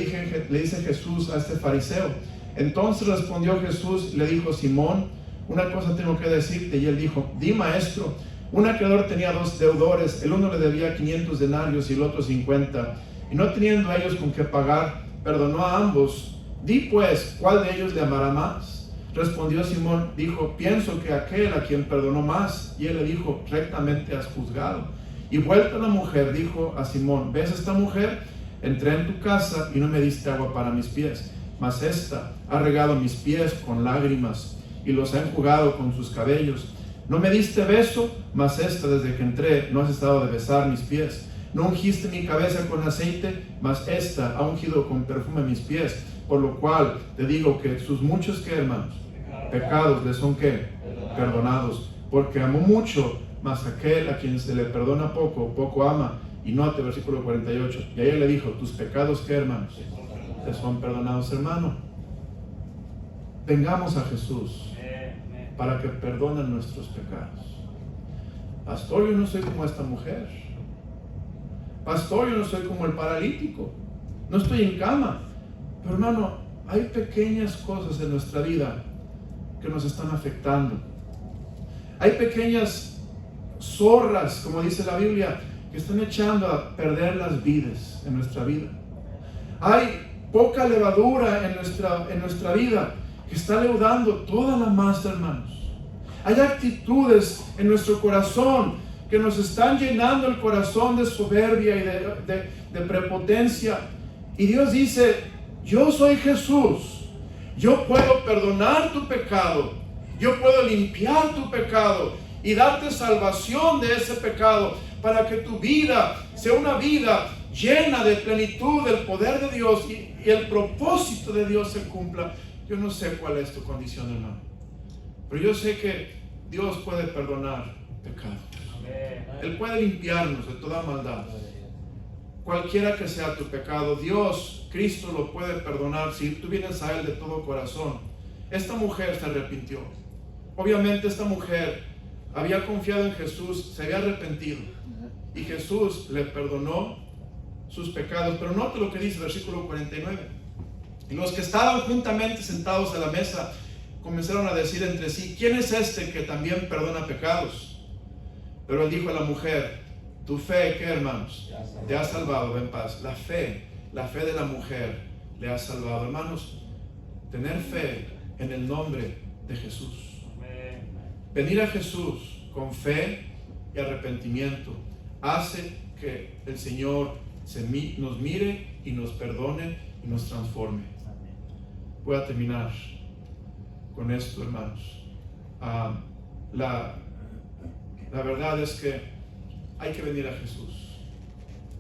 dice Jesús a este fariseo. Entonces respondió Jesús y le dijo: Simón, una cosa tengo que decirte. Y él dijo: di, maestro. Un acreedor tenía 2 deudores, el uno le debía 500 denarios y el otro 50. Y no teniendo ellos con qué pagar, perdonó a ambos. Di pues, ¿cuál de ellos le amará más? Respondió Simón, dijo: pienso que aquel a quien perdonó más. Y él le dijo: rectamente has juzgado. Y vuelta la mujer, dijo a Simón: ¿ves esta mujer? Entré en tu casa y no me diste agua para mis pies, mas esta ha regado mis pies con lágrimas y los ha enjugado con sus cabellos. No me diste beso, mas esta desde que entré no has estado de besar mis pies. No ungiste mi cabeza con aceite, mas esta ha ungido con perfume mis pies. Por lo cual te digo que sus muchos, ¿qué, hermanos? Pecados le son, ¿qué? Perdonados. Porque amó mucho, mas aquel a quien se le perdona poco, poco ama. Y note versículo 48. Y ella le dijo: tus pecados, ¿qué, hermanos? Te son perdonados, hermano. Vengamos a Jesús para que perdone nuestros pecados. Pastor, yo no soy como esta mujer. Pastor, yo no soy como el paralítico. No estoy en cama. Pero, hermano, hay pequeñas cosas en nuestra vida que nos están afectando. Hay pequeñas zorras, como dice la Biblia, que están echando a perder las vidas en nuestra vida. Hay poca levadura en nuestra vida que está leudando toda la masa, hermanos. Hay actitudes en nuestro corazón que nos están llenando el corazón de soberbia y de prepotencia. Y Dios dice: yo soy Jesús. Yo puedo perdonar tu pecado. Yo puedo limpiar tu pecado y darte salvación de ese pecado, para que tu vida sea una vida llena de plenitud del poder de Dios y el propósito de Dios se cumpla. Yo no sé cuál es tu condición, hermano, pero yo sé que Dios puede perdonar pecados. Él puede limpiarnos de toda maldad. Cualquiera que sea tu pecado, Dios, Cristo lo puede perdonar si tú vienes a Él de todo corazón. Esta mujer se arrepintió. Obviamente esta mujer había confiado en Jesús, se había arrepentido y Jesús le perdonó sus pecados. Pero note lo que dice el versículo 49. Y los que estaban juntamente sentados a la mesa comenzaron a decir entre sí: ¿quién es este que también perdona pecados? Pero él dijo a la mujer: tu fe, ¿qué, hermanos? Te ha salvado, ven paz. La fe de la mujer le ha salvado. Hermanos, tener fe en el nombre de Jesús. Venir a Jesús con fe y arrepentimiento hace que el Señor nos mire y nos perdone y nos transforme. Voy a terminar con esto, hermanos. La verdad es que hay que venir a Jesús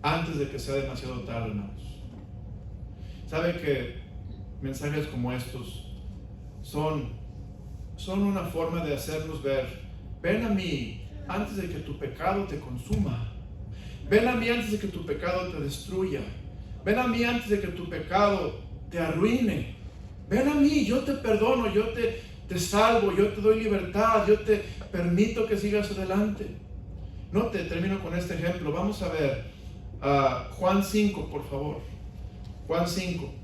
antes de que sea demasiado tarde, hermanos. ¿Sabe que mensajes como estos son una forma de hacernos ver: ven a mí antes de que tu pecado te consuma? Ven a mí antes de que tu pecado te destruya. Ven a mí antes de que tu pecado te arruine. Ven a mí, yo te perdono, yo te salvo, yo te doy libertad, yo te permito que sigas adelante. Termino con este ejemplo. Vamos a ver Juan 5, por favor. Juan 5.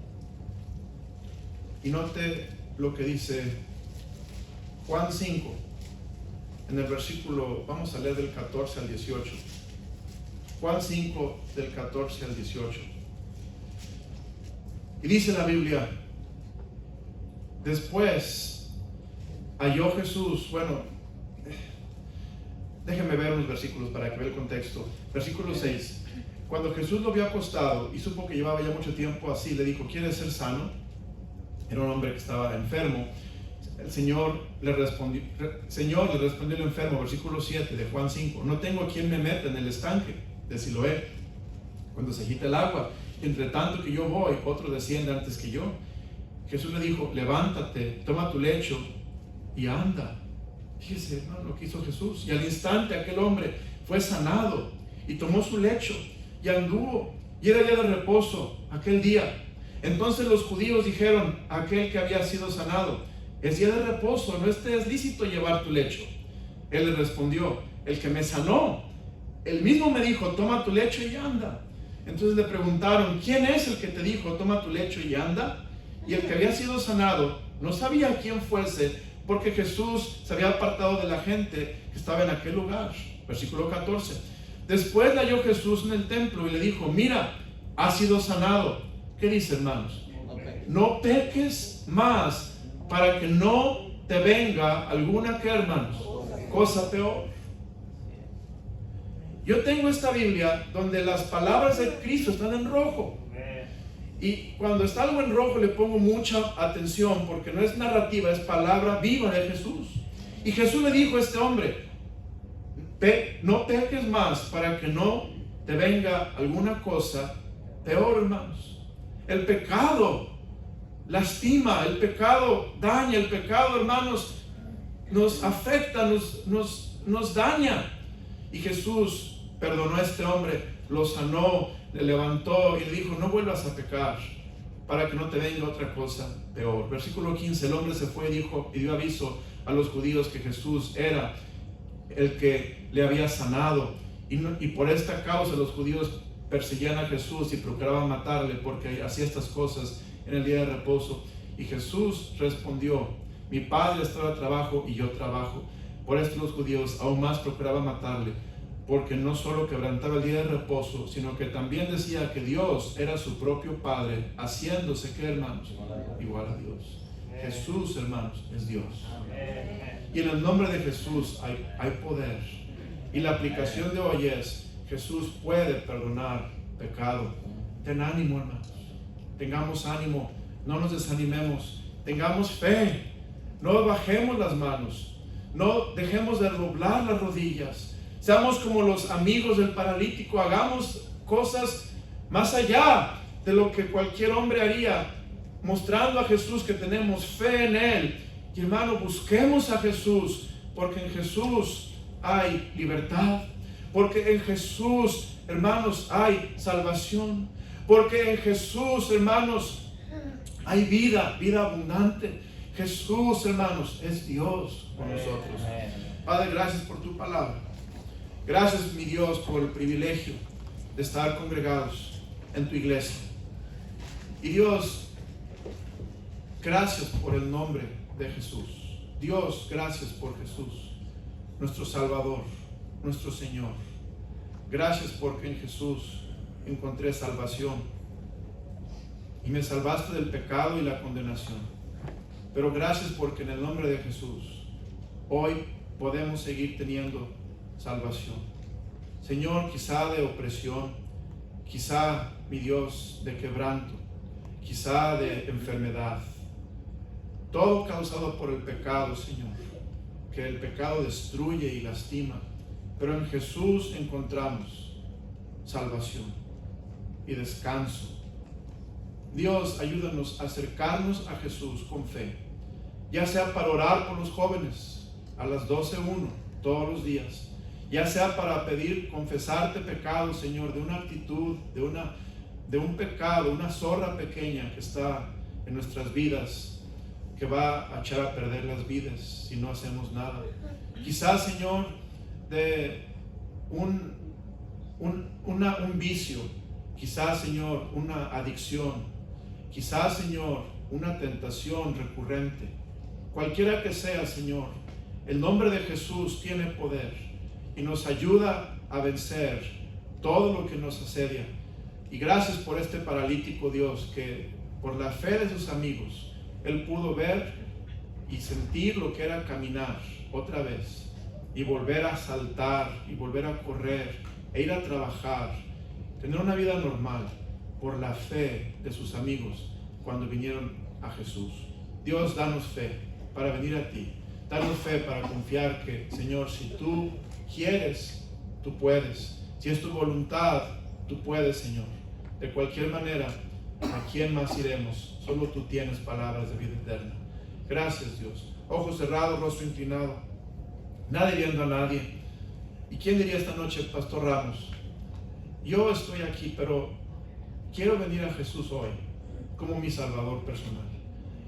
Y note lo que dice Juan 5. En el versículo, vamos a leer del 14 al 18. Juan 5, del 14 al 18. Y dice la Biblia: después halló Jesús, déjenme ver unos versículos para que vea el contexto. Versículo 6. Cuando Jesús lo vio acostado y supo que llevaba ya mucho tiempo así, le dijo: ¿quieres ser sano? Era un hombre que estaba enfermo. El Señor le respondió el enfermo, versículo 7 de Juan 5: no tengo a quien me meta en el estanque de Siloé cuando se agita el agua, y entre tanto que yo voy, otro desciende antes que yo. Jesús le dijo: levántate, toma tu lecho y anda. Fíjese, hermano, lo que hizo Jesús. Y al instante aquel hombre fue sanado y tomó su lecho y anduvo, y era día de reposo aquel día. Entonces los judíos dijeron a aquel que había sido sanado: es día de reposo, no es lícito llevar tu lecho. Él le respondió: el que me sanó, él mismo me dijo: toma tu lecho y anda. Entonces le preguntaron: ¿quién es el que te dijo toma tu lecho y anda? Y el que había sido sanado no sabía quién fuese, porque Jesús se había apartado de la gente que estaba en aquel lugar. Versículo 14. Después le halló Jesús en el templo y le dijo: mira, has sido sanado. ¿Qué dice, hermanos? No peques más, para que no te venga alguna, ¿qué, hermanos? Cosa peor. Yo tengo esta Biblia donde las palabras de Cristo están en rojo. Y cuando está algo en rojo le pongo mucha atención, porque no es narrativa, es palabra viva de Jesús. Y Jesús le dijo a este hombre: no peques más, para que no te venga alguna cosa peor, hermanos. El pecado lastima, el pecado daña, el pecado, hermanos, nos afecta, nos daña. Y Jesús perdonó a este hombre, lo sanó, le levantó y le dijo: no vuelvas a pecar, para que no te venga otra cosa peor. Versículo 15. El hombre se fue y dio aviso a los judíos que Jesús era el que le había sanado, y por esta causa los judíos perseguían a Jesús y procuraban matarle, porque hacía estas cosas en el día de reposo. Y Jesús respondió: mi Padre está de trabajo y yo trabajo. Por esto los judíos aún más procuraban matarle, porque no solo quebrantaba el día de reposo, sino que también decía que Dios era su propio Padre, haciéndose, ¿qué, hermanos? Igual a Dios. Jesús, hermanos, es Dios. Y en el nombre de Jesús hay poder. Y la aplicación de hoy es: Jesús puede perdonar pecado. Ten ánimo, hermanos. Tengamos ánimo. No nos desanimemos. Tengamos fe. No bajemos las manos. No dejemos de doblar las rodillas. Seamos como los amigos del paralítico. Hagamos cosas más allá de lo que cualquier hombre haría, mostrando a Jesús que tenemos fe en Él. Y, hermano, busquemos a Jesús, porque en Jesús hay libertad. Porque en Jesús, hermanos, hay salvación. Porque en Jesús, hermanos, hay vida abundante. Jesús, hermanos, es Dios con nosotros. Padre, gracias por tu palabra. Gracias, mi Dios, por el privilegio de estar congregados en tu iglesia. Y Dios, gracias por el nombre de Jesús. Dios, gracias por Jesús, nuestro Salvador, nuestro Señor. Gracias porque en Jesús encontré salvación y me salvaste del pecado y la condenación. Pero gracias porque en el nombre de Jesús hoy podemos seguir teniendo salvación. Señor, quizá de opresión, quizá, mi Dios, de quebranto, quizá de enfermedad. Todo causado por el pecado, Señor, que el pecado destruye y lastima, pero en Jesús encontramos salvación y descanso. Dios, ayúdanos a acercarnos a Jesús con fe, ya sea para orar por los jóvenes a las 12:01 todos los días, ya sea para pedir, confesarte pecados, Señor, de una actitud, de un pecado, una zorra pequeña que está en nuestras vidas, que va a echar a perder las vidas si no hacemos nada. Quizás, Señor, de un vicio, quizás, Señor, una adicción, quizás, Señor, una tentación recurrente. Cualquiera que sea, Señor, el nombre de Jesús tiene poder y nos ayuda a vencer todo lo que nos asedia. Y gracias por este paralítico, Dios, que por la fe de sus amigos, él pudo ver y sentir lo que era caminar otra vez y volver a saltar y volver a correr e ir a trabajar, tener una vida normal por la fe de sus amigos cuando vinieron a Jesús. Dios, danos fe para venir a ti. Danos fe para confiar que, Señor, si tú quieres, tú puedes. Si es tu voluntad, tú puedes, Señor. De cualquier manera, ¿a quién más iremos? Solo tú tienes palabras de vida eterna. Gracias, Dios. Ojos cerrados, rostro inclinado, nadie viendo a nadie. ¿Y quién diría esta noche, Pastor Ramos? Yo estoy aquí, pero quiero venir a Jesús hoy como mi Salvador personal.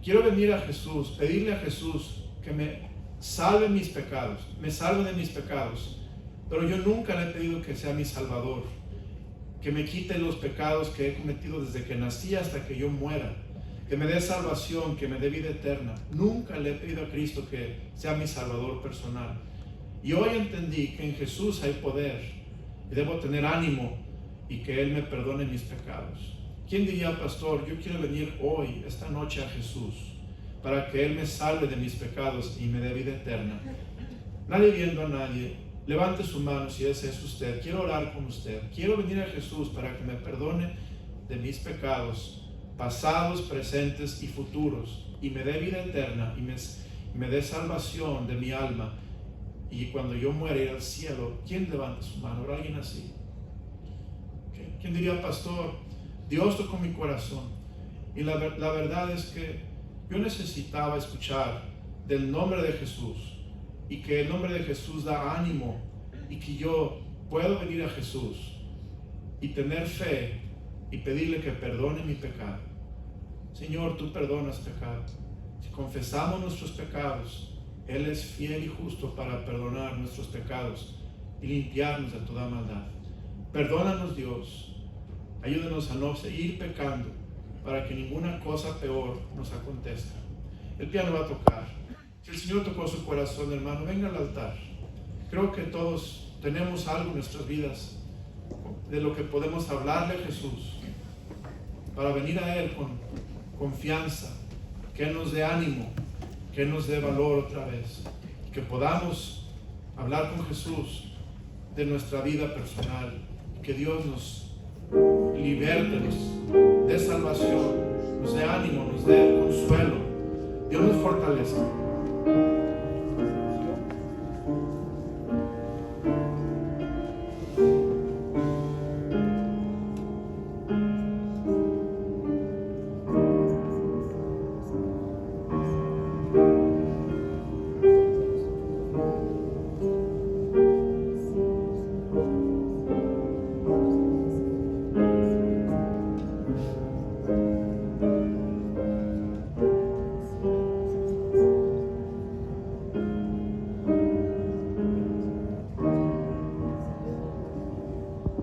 Quiero venir a Jesús, pedirle a Jesús que me salve mis pecados, me salve de mis pecados, pero yo nunca le he pedido que sea mi Salvador, que me quite los pecados que he cometido desde que nací hasta que yo muera, que me dé salvación, que me dé vida eterna. Nunca le he pedido a Cristo que sea mi Salvador personal. Y hoy entendí que en Jesús hay poder y debo tener ánimo y que Él me perdone mis pecados. ¿Quién diría, pastor, yo quiero venir hoy, esta noche, a Jesús para que Él me salve de mis pecados y me dé vida eterna? Nadie viendo a nadie, levante su mano si ese es usted. Quiero orar con usted. Quiero venir a Jesús para que me perdone de mis pecados, pasados, presentes y futuros, y me dé vida eterna y me dé salvación de mi alma. Y cuando yo muera ir al cielo, ¿quién levanta su mano? ¿Habrá alguien así? ¿Quién diría, pastor, Dios tocó mi corazón? Y la verdad es que yo necesitaba escuchar del nombre de Jesús, y que el nombre de Jesús da ánimo, y que yo puedo venir a Jesús y tener fe y pedirle que perdone mi pecado. Señor, tú perdonas pecado. Si confesamos nuestros pecados, Él es fiel y justo para perdonar nuestros pecados y limpiarnos de toda maldad. Perdónanos, Dios. Ayúdanos a no seguir pecando para que ninguna cosa peor nos acontezca. El piano va a tocar. Si el Señor tocó su corazón, hermano, venga al altar. Creo que todos tenemos algo en nuestras vidas de lo que podemos hablarle a Jesús, para venir a Él con confianza, que Él nos dé ánimo, que Él nos dé valor otra vez, que podamos hablar con Jesús de nuestra vida personal, que Dios nos liberte, nos dé salvación, nos dé ánimo, nos dé consuelo, Dios nos fortalezca.